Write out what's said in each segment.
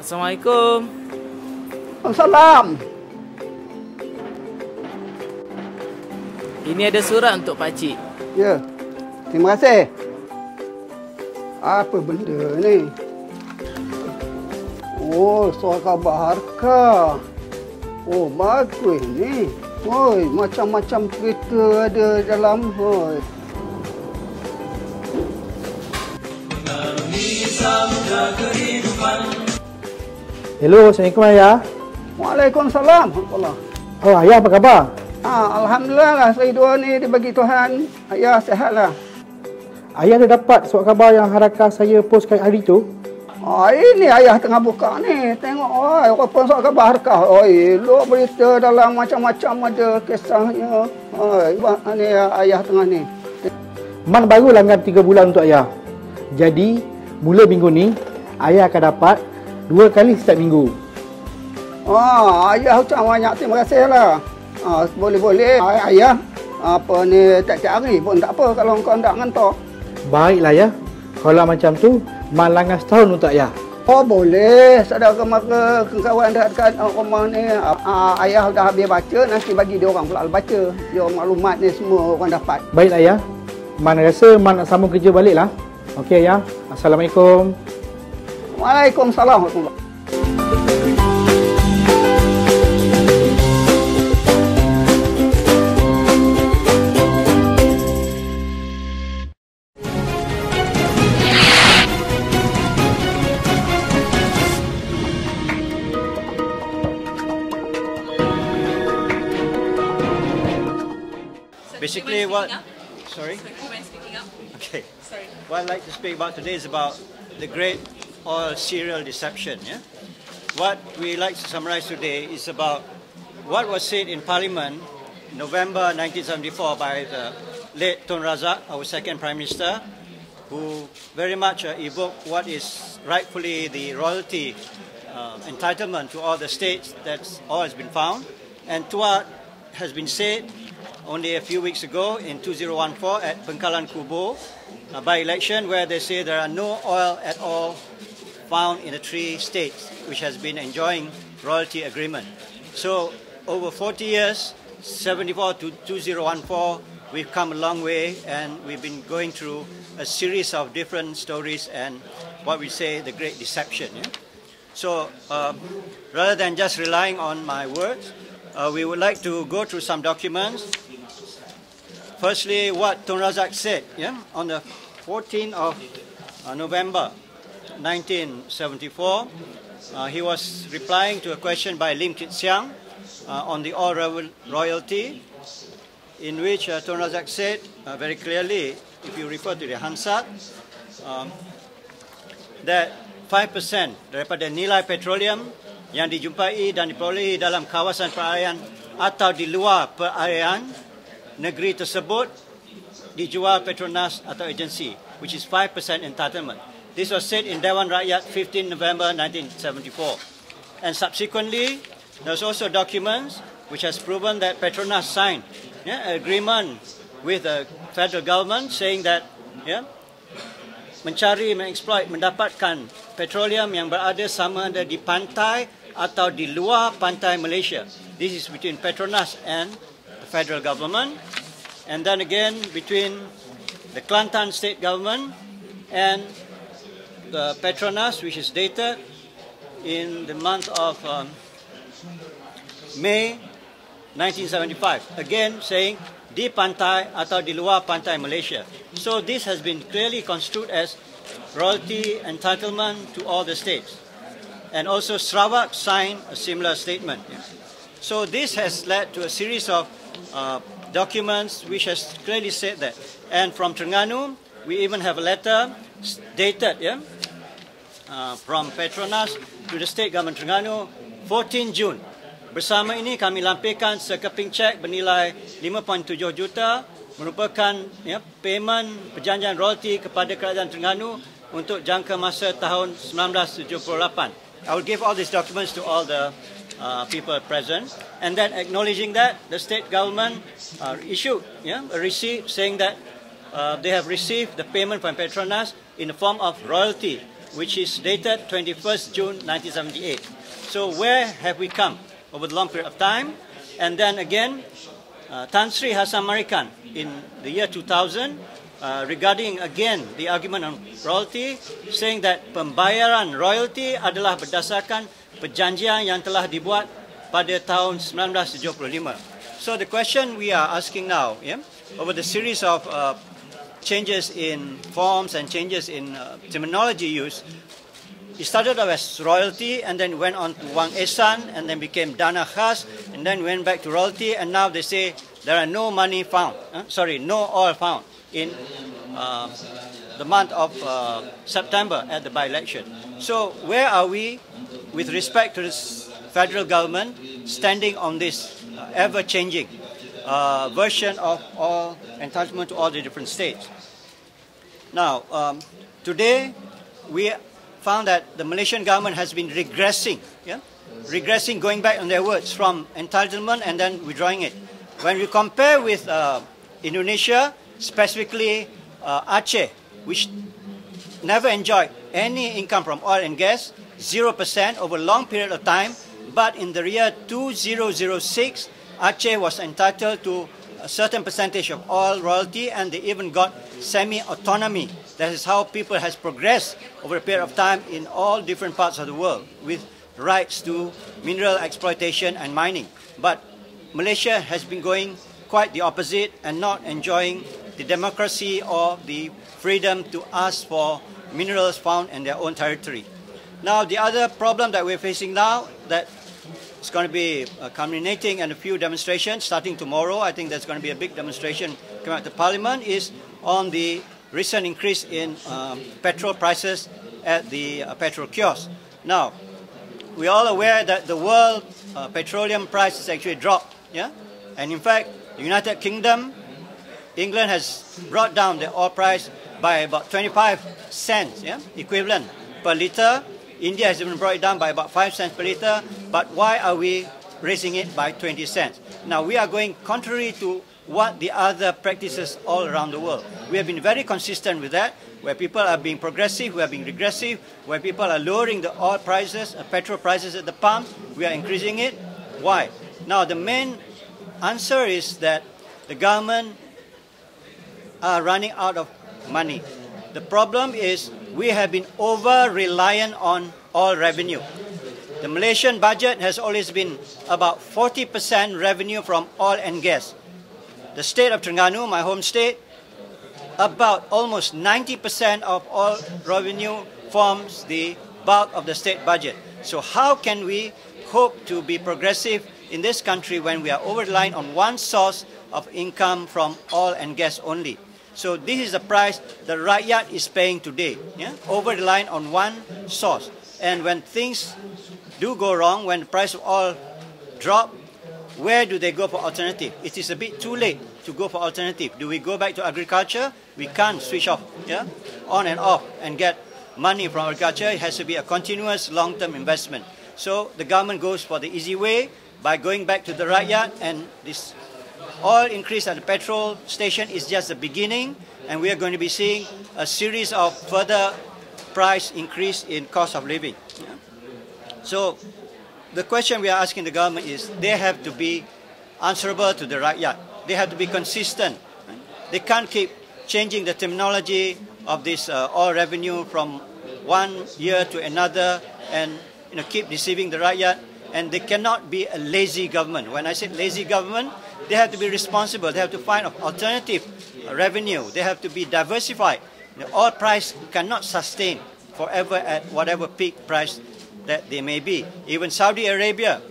Assalamualaikum. Assalamualaikum. Ini ada surat untuk pakcik. Ya, terima kasih. Apa benda ni? Oh, surat khabar harka. Oh, bagus ni. Oi, macam-macam cerita ada dalam. Oi. Hello, Assalamualaikum Ayah. Waalaikumsalam. Oh, Ayah apa khabar? Alhamdulillah lah, saya dua ni dibagi Tuhan. Ayah sihatlah. Ayah dah dapat surat khabar yang harakah saya postkan hari tu? Oh, ini ayah tengah buka ni. Tengok, oi, apa surat khabar harkah. Oi, lu berita dalam macam-macam ada kisahnya. Oi, ni ayah tengah ni. Man baru langgan 3 bulan untuk Ayah. Jadi, mula minggu ni, Ayah akan dapat 2 kali setiap minggu. Ayah ucap banyak terima kasih lah. Boleh-boleh ayah apa ni tiap-tiap hari pun tak apa kalau kau tak ngantor. Baiklah ya. Kalau macam tu, Man langgan setahun untuk Ayah. Oh boleh. Saudara mara kawan dekat rumah ni ayah dah habis baca, nanti bagi dia orang pula baca. Dia maklumat ni semua orang dapat. Baiklah ya. Man rasa Man nak sambung kerja balik lah. Okey ya. Assalamualaikum. Waalaikumsalam. Basically, sorry? Okay. What I'd like to speak about today is about the great oil serial deception. Yeah? What we like to summarize today is about what was said in Parliament in November 1974 by the late Tun Razak, our second Prime Minister, who very much evoked what is rightfully the royalty entitlement to all the states that oil has been found, and to what has been said only a few weeks ago in 2014 at Bengkalan Kubo by-election, where they say there are no oil at all found in the 3 states which has been enjoying royalty agreement. So over 40 years, 74 to 2014, we've come a long way, and we've been going through a series of different stories and what we say the great deception. Yeah? So rather than just relying on my words, we would like to go through some documents. Firstly, what Tun Razak said on the 14th of November 1974. He was replying to a question by Lim Kit Siang on the oil royalty, in which Tun Razak said very clearly, if you refer to the Hansard, that 5% daripada nilai petroleum yang dijumpai dan diperolehi dalam kawasan perairan atau di luar perairan negeri tersebut dijual Petronas atau agensi, which is 5% entitlement. This was said in Dewan Rakyat 15 November 1974. And subsequently, there's also documents which has proven that Petronas signed an agreement with the federal government saying that mencari, mengeksploit, mendapatkan petroleum yang berada sama ada di pantai atau di luar pantai Malaysia. This is between Petronas and the federal government, and then again between the Kelantan state government and the Petronas, which is dated in the month of May 1975, again saying di pantai atau di luar pantai Malaysia. So this has been clearly construed as royalty entitlement to all the states. And also Sarawak signed a similar statement. So this has led to a series of documents which has clearly said that. And from Terengganu, we even have a letter dated from Petronas to the state government Terengganu, 14 June. Bersama ini kami lampirkan sekeping cek bernilai 5.7 juta merupakan payment perjanjian royalty kepada kerajaan Terengganu untuk jangka masa tahun 1978. I will give all these documents to all the people present, and then acknowledging that the state government issued a receipt saying that they have received the payment from Petronas in the form of royalty, which is dated 21st June 1978. So where have we come over the long period of time? And then again, Tan Sri Hassan Marikan in the year 2000, regarding again the argument on royalty, saying that pembayaran royalty adalah berdasarkan perjanjian yang telah dibuat pada tahun 1975. So the question we are asking now, over the series of changes in forms and changes in terminology use, it started off as royalty and then went on to Wang Esan and then became Dana Khas and then went back to royalty, and now they say there are no money found, no oil found in the month of September at the by-election. So where are we with respect to this federal government standing on this ever-changing version of all entitlement to all the different states? Now, today we found that the Malaysian government has been regressing, regressing, going back on their words from entitlement and then withdrawing it. When we compare with Indonesia, specifically Aceh, which never enjoyed any income from oil and gas, 0% over a long period of time, but in the year 2006, Aceh was entitled to a certain percentage of oil royalty, and they even got semi-autonomy. That is how people has progressed over a period of time in all different parts of the world with rights to mineral exploitation and mining. But Malaysia has been going quite the opposite and not enjoying the democracy or the freedom to ask for minerals found in their own territory. Now, the other problem that we're facing now, that it's going to be culminating in a few demonstrations starting tomorrow. I think there's going to be a big demonstration coming out to Parliament, is on the recent increase in petrol prices at the petrol kiosk. Now, we're all aware that the world petroleum price has actually dropped, and in fact, the United Kingdom, England has brought down the oil price by about 25 cents, equivalent per litre. India has even brought it down by about 5 cents per litre, but why are we raising it by 20 cents? Now, we are going contrary to what the other practices all around the world. We have been very consistent with that, where people are being progressive, we are being regressive, where people are lowering the oil prices, petrol prices at the pump, we are increasing it. Why? Now, the main answer is that the government are running out of money. The problem is we have been over-reliant on oil revenue. The Malaysian budget has always been about 40% revenue from oil and gas. The state of Terengganu, my home state, about almost 90% of oil revenue forms the bulk of the state budget. So how can we hope to be progressive in this country when we are over-reliant on one source of income from oil and gas only? So this is the price the rakyat is paying today, over-reliant on one source. And when things do go wrong, when the price of oil drop, where do they go for alternative? It is a bit too late to go for alternative. Do we go back to agriculture? We can't switch off, on and off and get money from agriculture. It has to be a continuous long-term investment. So the government goes for the easy way by going back to the rakyat, and this oil increase at the petrol station is just the beginning, and we are going to be seeing a series of further price increase in cost of living. So the question we are asking the government is they have to be answerable to the rakyat. They have to be consistent. They can't keep changing the terminology of this oil revenue from one year to another and keep deceiving the rakyat. And they cannot be a lazy government. When I say lazy government, they have to be responsible. They have to find alternative revenue. They have to be diversified. The oil price cannot sustain forever at whatever peak price that they may be. Even Saudi Arabia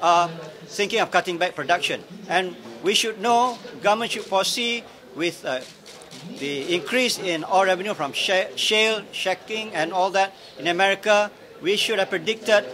are thinking of cutting back production. And we should know, government should foresee with the increase in oil revenue from shale, shacking and all that in America, we should have predicted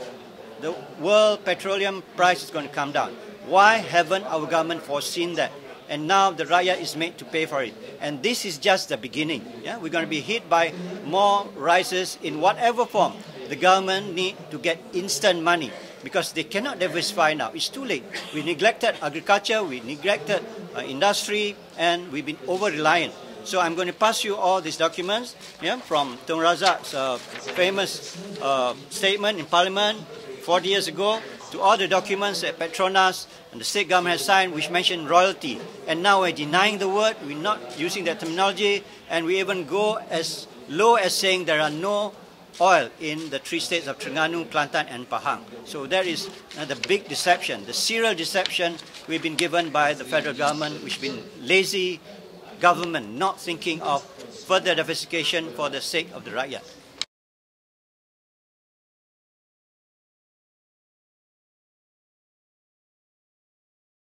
the world petroleum price is going to come down. Why haven't our government foreseen that? And now the rakyat is made to pay for it. And this is just the beginning. We're going to be hit by more rises in whatever form. The government need to get instant money because they cannot diversify now. It's too late. We neglected agriculture, we neglected industry, and we've been over-reliant. So I'm going to pass you all these documents, from Tun Razak's famous statement in Parliament 40 years ago, to all the documents that Petronas and the state government has signed, which mention royalty. And now we're denying the word, we're not using that terminology, and we even go as low as saying there are no oil in the 3 states of Terengganu, Kelantan and Pahang. So that is the big deception, the serial deception we've been given by the federal government, which has been lazy government, not thinking of further diversification for the sake of the rakyat.